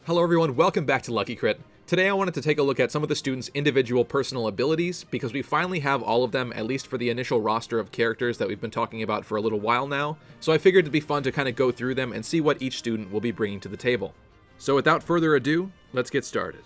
Hello everyone, welcome back to Lucky Crit. Today I wanted to take a look at some of the students' individual personal abilities, because we finally have all of them, at least for the initial roster of characters that we've been talking about for a little while now, so I figured it'd be fun to kind of go through them and see what each student will be bringing to the table. So without further ado, let's get started.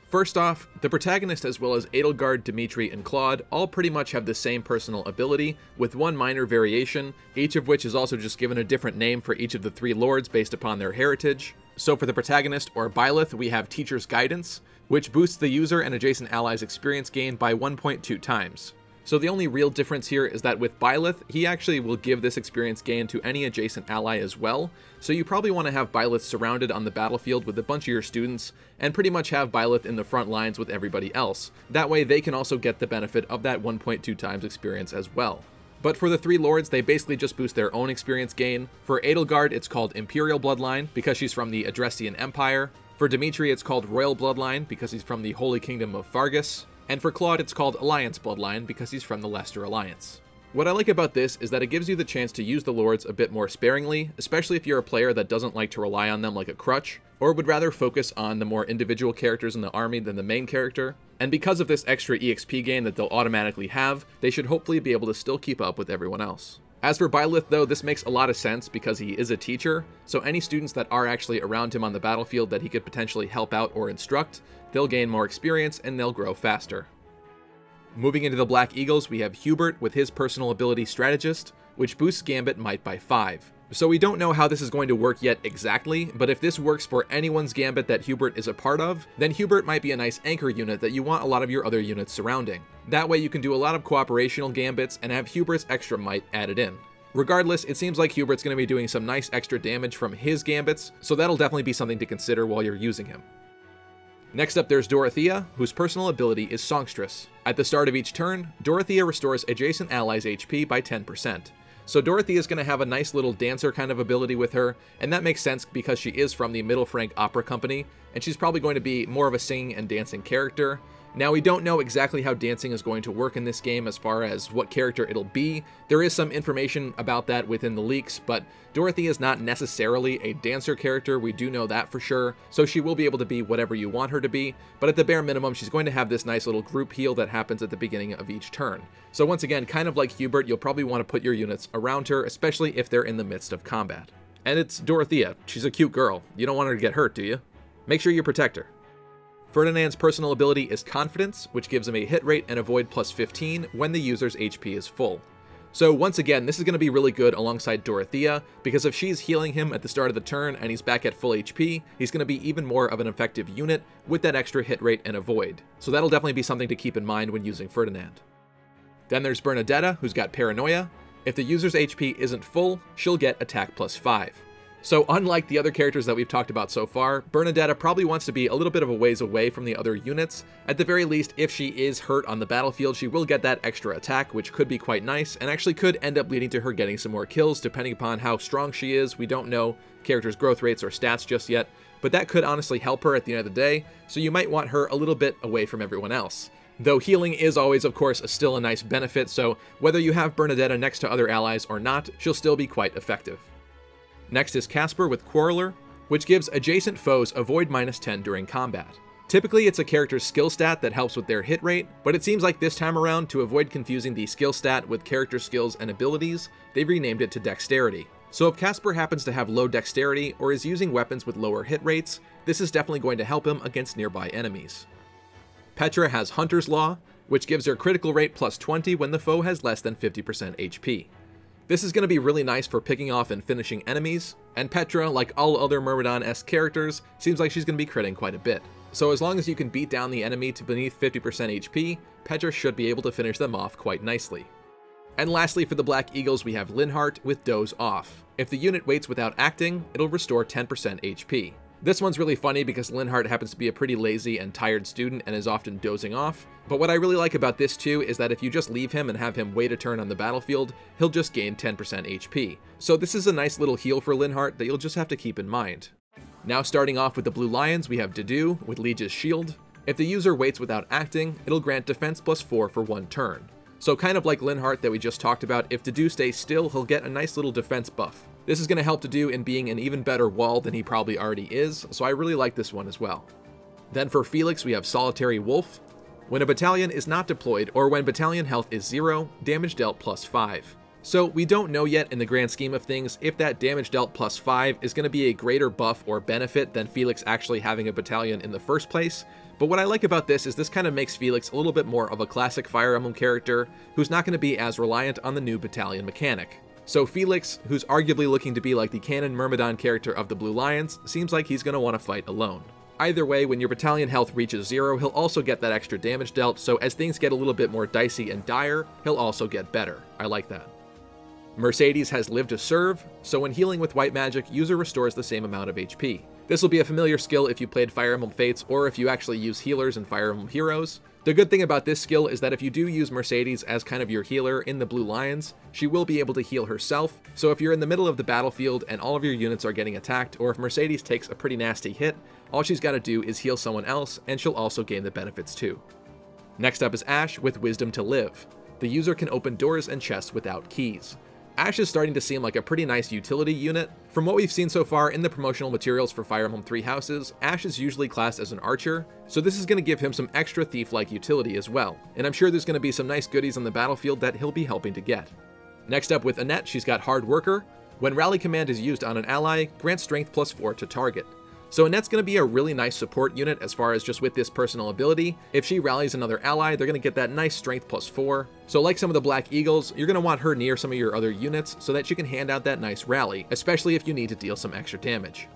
First off, the protagonist as well as Edelgard, Dimitri, and Claude all pretty much have the same personal ability, with one minor variation, each of which is also just given a different name for each of the three lords based upon their heritage. So for the protagonist, or Byleth, we have Teacher's Guidance, which boosts the user and adjacent allies' experience gain by 1.2 times. So the only real difference here is that with Byleth, he actually will give this experience gain to any adjacent ally as well, so you probably want to have Byleth surrounded on the battlefield with a bunch of your students, and pretty much have Byleth in the front lines with everybody else. That way they can also get the benefit of that 1.2 times experience as well. But for the three lords, they basically just boost their own experience gain. For Edelgard, it's called Imperial Bloodline, because she's from the Adrestian Empire. For Dimitri, it's called Royal Bloodline, because he's from the Holy Kingdom of Fargus. And for Claude, it's called Alliance Bloodline, because he's from the Leicester Alliance. What I like about this is that it gives you the chance to use the lords a bit more sparingly, especially if you're a player that doesn't like to rely on them like a crutch, or would rather focus on the more individual characters in the army than the main character. And because of this extra EXP gain that they'll automatically have, they should hopefully be able to still keep up with everyone else. As for Byleth though, this makes a lot of sense because he is a teacher, so any students that are actually around him on the battlefield that he could potentially help out or instruct, they'll gain more experience and they'll grow faster. Moving into the Black Eagles, we have Hubert with his personal ability Strategist, which boosts Gambit Might by 5. So we don't know how this is going to work yet exactly, but if this works for anyone's Gambit that Hubert is a part of, then Hubert might be a nice anchor unit that you want a lot of your other units surrounding. That way you can do a lot of cooperational Gambits and have Hubert's extra might added in. Regardless, it seems like Hubert's going to be doing some nice extra damage from his Gambits, so that'll definitely be something to consider while you're using him. Next up there's Dorothea, whose personal ability is Songstress. At the start of each turn, Dorothea restores adjacent allies' HP by 10%. So Dorothea is going to have a nice little dancer kind of ability with her, and that makes sense because she is from the Middle Frank Opera Company, and she's probably going to be more of a singing and dancing character. Now, we don't know exactly how dancing is going to work in this game as far as what character it'll be. There is some information about that within the leaks, but Dorothea is not necessarily a dancer character, we do know that for sure, so she will be able to be whatever you want her to be, but at the bare minimum, she's going to have this nice little group heal that happens at the beginning of each turn. So once again, kind of like Hubert, you'll probably want to put your units around her, especially if they're in the midst of combat. And it's Dorothea. She's a cute girl. You don't want her to get hurt, do you? Make sure you protect her. Ferdinand's personal ability is Confidence, which gives him a hit rate and avoid plus 15 when the user's HP is full. So once again, this is going to be really good alongside Dorothea, because if she's healing him at the start of the turn and he's back at full HP, he's going to be even more of an effective unit with that extra hit rate and avoid. So that'll definitely be something to keep in mind when using Ferdinand. Then there's Bernadette, who's got Paranoia. If the user's HP isn't full, she'll get attack plus 5. So unlike the other characters that we've talked about so far, Bernadette probably wants to be a little bit of a ways away from the other units. At the very least, if she is hurt on the battlefield, she will get that extra attack, which could be quite nice, and actually could end up leading to her getting some more kills, depending upon how strong she is. We don't know characters' growth rates or stats just yet, but that could honestly help her at the end of the day, so you might want her a little bit away from everyone else. Though healing is always, of course, still a nice benefit, so whether you have Bernadette next to other allies or not, she'll still be quite effective. Next is Casper with Quarreler, which gives adjacent foes avoid minus 10 during combat. Typically, it's a character's skill stat that helps with their hit rate, but it seems like this time around, to avoid confusing the skill stat with character skills and abilities, they've renamed it to Dexterity. So if Casper happens to have low Dexterity or is using weapons with lower hit rates, this is definitely going to help him against nearby enemies. Petra has Hunter's Law, which gives her critical rate plus 20 when the foe has less than 50% HP. This is going to be really nice for picking off and finishing enemies, and Petra, like all other Myrmidon-esque characters, seems like she's going to be critting quite a bit. So as long as you can beat down the enemy to beneath 50% HP, Petra should be able to finish them off quite nicely. And lastly, for the Black Eagles, we have Linhart with Doze Off. If the unit waits without acting, it'll restore 10% HP. This one's really funny because Linhart happens to be a pretty lazy and tired student and is often dozing off, but what I really like about this too is that if you just leave him and have him wait a turn on the battlefield, he'll just gain 10% HP. So this is a nice little heal for Linhart that you'll just have to keep in mind. Now starting off with the Blue Lions, we have Dedu with Liege's Shield. If the user waits without acting, it'll grant defense plus 4 for 1 turn. So kind of like Linhart that we just talked about, if Dedu stays still, he'll get a nice little defense buff. This is going to help to do in being an even better wall than he probably already is, so I really like this one as well. Then for Felix, we have Solitary Wolf. When a battalion is not deployed, or when battalion health is 0, damage dealt +5. So we don't know yet in the grand scheme of things if that damage dealt +5 is going to be a greater buff or benefit than Felix actually having a battalion in the first place, but what I like about this is this kind of makes Felix a little bit more of a classic Fire Emblem character who's not going to be as reliant on the new battalion mechanic. So Felix, who's arguably looking to be like the canon Myrmidon character of the Blue Lions, seems like he's going to want to fight alone. Either way, when your battalion health reaches 0, he'll also get that extra damage dealt, so as things get a little bit more dicey and dire, he'll also get better. I like that. Mercedes has Live to Serve, so when healing with white magic, user restores the same amount of HP. This will be a familiar skill if you played Fire Emblem Fates or if you actually use healers in Fire Emblem Heroes. The good thing about this skill is that if you do use Mercedes as kind of your healer in the Blue Lions, she will be able to heal herself, so if you're in the middle of the battlefield and all of your units are getting attacked, or if Mercedes takes a pretty nasty hit, all she's got to do is heal someone else, and she'll also gain the benefits too. Next up is Ashe with Wisdom to Live. The user can open doors and chests without keys. Ashe is starting to seem like a pretty nice utility unit. From what we've seen so far in the promotional materials for Fire Emblem Three Houses, Ashe is usually classed as an archer, so this is going to give him some extra thief-like utility as well, and I'm sure there's going to be some nice goodies on the battlefield that he'll be helping to get. Next up with Annette, she's got Hard Worker. When Rally Command is used on an ally, grant Strength +4 to target. So Annette's going to be a really nice support unit as far as just with this personal ability. If she rallies another ally, they're going to get that nice Strength +4. So like some of the Black Eagles, you're going to want her near some of your other units so that she can hand out that nice rally, especially if you need to deal some extra damage.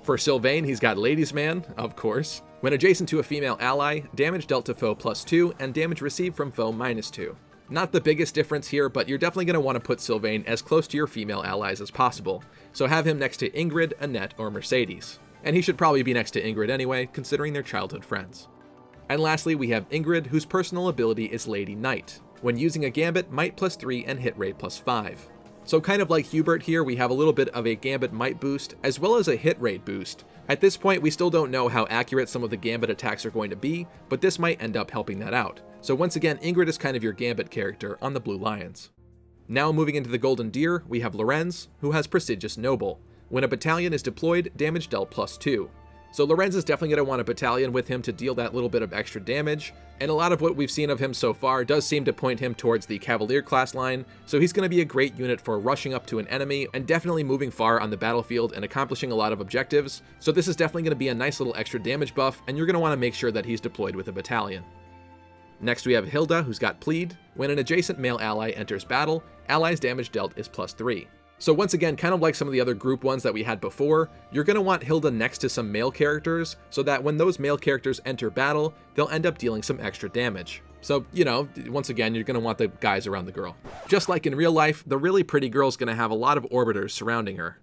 For Sylvain, he's got Ladies Man, of course. When adjacent to a female ally, damage dealt to foe +2 and damage received from foe -2. Not the biggest difference here, but you're definitely going to want to put Sylvain as close to your female allies as possible. So have him next to Ingrid, Annette, or Mercedes. And he should probably be next to Ingrid anyway, considering they're childhood friends. And lastly, we have Ingrid, whose personal ability is Lady Knight. When using a Gambit, Might +3 and Hit Rate +5. So kind of like Hubert here, we have a little bit of a Gambit Might boost, as well as a Hit Rate boost. At this point, we still don't know how accurate some of the Gambit attacks are going to be, but this might end up helping that out. So once again, Ingrid is kind of your Gambit character on the Blue Lions. Now moving into the Golden Deer, we have Lorenz, who has Prestigious Noble. When a battalion is deployed, damage dealt +2. So Lorenz is definitely going to want a battalion with him to deal that little bit of extra damage, and a lot of what we've seen of him so far does seem to point him towards the Cavalier class line, so he's going to be a great unit for rushing up to an enemy and definitely moving far on the battlefield and accomplishing a lot of objectives, so this is definitely going to be a nice little extra damage buff, and you're going to want to make sure that he's deployed with a battalion. Next we have Hilda, who's got Plead. When an adjacent male ally enters battle, allies' damage dealt is +3. So once again, kind of like some of the other group ones that we had before, you're going to want Hilda next to some male characters so that when those male characters enter battle, they'll end up dealing some extra damage. So, you know, once again, you're going to want the guys around the girl. Just like in real life, the really pretty girl's going to have a lot of orbiters surrounding her.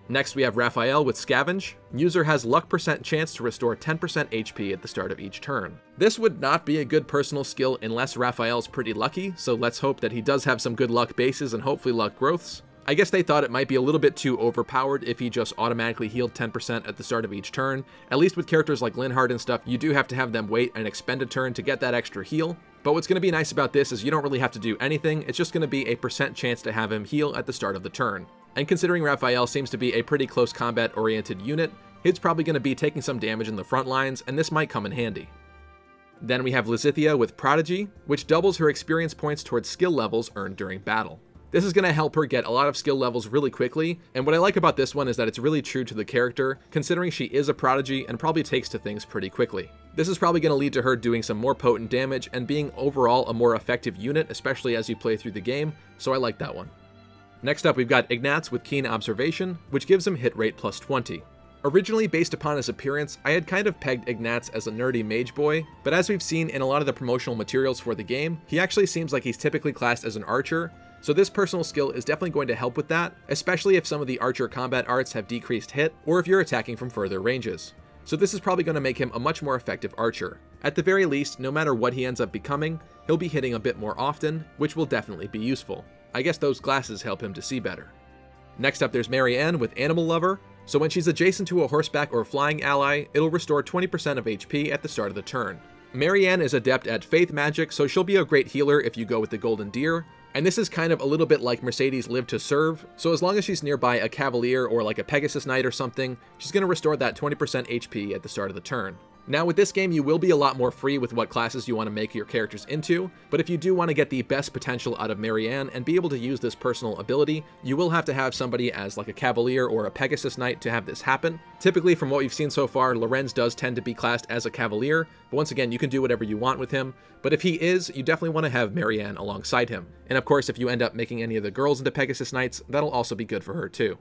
Next we have Rafael with Scavenge. User has luck % chance to restore 10% HP at the start of each turn. This would not be a good personal skill unless Rafael's pretty lucky, so let's hope that he does have some good luck bases and hopefully luck growths. I guess they thought it might be a little bit too overpowered if he just automatically healed 10% at the start of each turn. At least with characters like Linhart and stuff, you do have to have them wait and expend a turn to get that extra heal. But what's going to be nice about this is you don't really have to do anything, it's just going to be a % chance to have him heal at the start of the turn. And considering Rafael seems to be a pretty close combat-oriented unit, he's probably going to be taking some damage in the front lines, and this might come in handy. Then we have Lizithia with Prodigy, which doubles her experience points towards skill levels earned during battle. This is going to help her get a lot of skill levels really quickly, and what I like about this one is that it's really true to the character, considering she is a prodigy and probably takes to things pretty quickly. This is probably going to lead to her doing some more potent damage and being overall a more effective unit, especially as you play through the game, so I like that one. Next up we've got Ignatz with Keen Observation, which gives him hit rate +20. Originally based upon his appearance, I had kind of pegged Ignatz as a nerdy mage boy, but as we've seen in a lot of the promotional materials for the game, he actually seems like he's typically classed as an archer, so this personal skill is definitely going to help with that, especially if some of the archer combat arts have decreased hit, or if you're attacking from further ranges. So this is probably going to make him a much more effective archer. At the very least, no matter what he ends up becoming, he'll be hitting a bit more often, which will definitely be useful. I guess those glasses help him to see better. Next up there's Maryanne with Animal Lover. So when she's adjacent to a horseback or flying ally, it'll restore 20% of HP at the start of the turn. Maryanne is adept at faith magic, so she'll be a great healer if you go with the Golden Deer, And this is kind of a little bit like Mercedes Live to Serve, so as long as she's nearby a Cavalier or like a Pegasus Knight or something, she's going to restore that 20% HP at the start of the turn. Now with this game, you will be a lot more free with what classes you want to make your characters into, but if you do want to get the best potential out of Maryanne and be able to use this personal ability, you will have to have somebody as like a Cavalier or a Pegasus Knight to have this happen. Typically, from what we've seen so far, Lorenz does tend to be classed as a Cavalier, but once again, you can do whatever you want with him. But if he is, you definitely want to have Maryanne alongside him. And of course, if you end up making any of the girls into Pegasus Knights, that'll also be good for her too.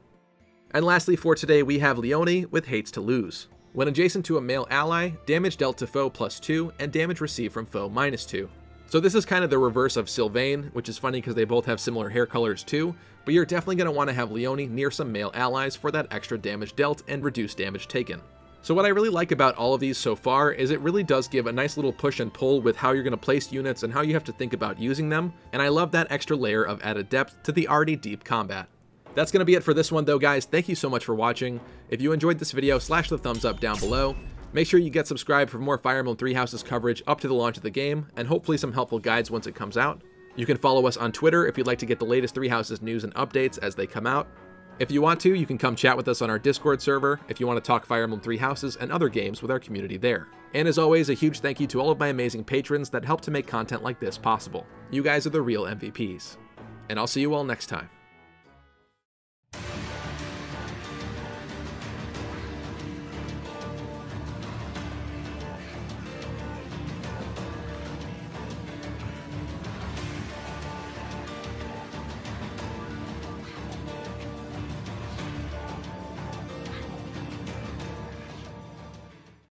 And lastly for today, we have Leone with Hates to Lose. When adjacent to a male ally, damage dealt to foe +2 and damage received from foe -2. So this is kind of the reverse of Sylvain, which is funny because they both have similar hair colors too, but you're definitely going to want to have Leone near some male allies for that extra damage dealt and reduced damage taken. So what I really like about all of these so far is it really does give a nice little push and pull with how you're going to place units and how you have to think about using them, and I love that extra layer of added depth to the already deep combat. That's going to be it for this one though, guys. Thank you so much for watching. If you enjoyed this video, slash the thumbs up down below. Make sure you get subscribed for more Fire Emblem Three Houses coverage up to the launch of the game, and hopefully some helpful guides once it comes out. You can follow us on Twitter if you'd like to get the latest Three Houses news and updates as they come out. If you want to, you can come chat with us on our Discord server if you want to talk Fire Emblem Three Houses and other games with our community there. And as always, a huge thank you to all of my amazing patrons that help to make content like this possible. You guys are the real MVPs. And I'll see you all next time.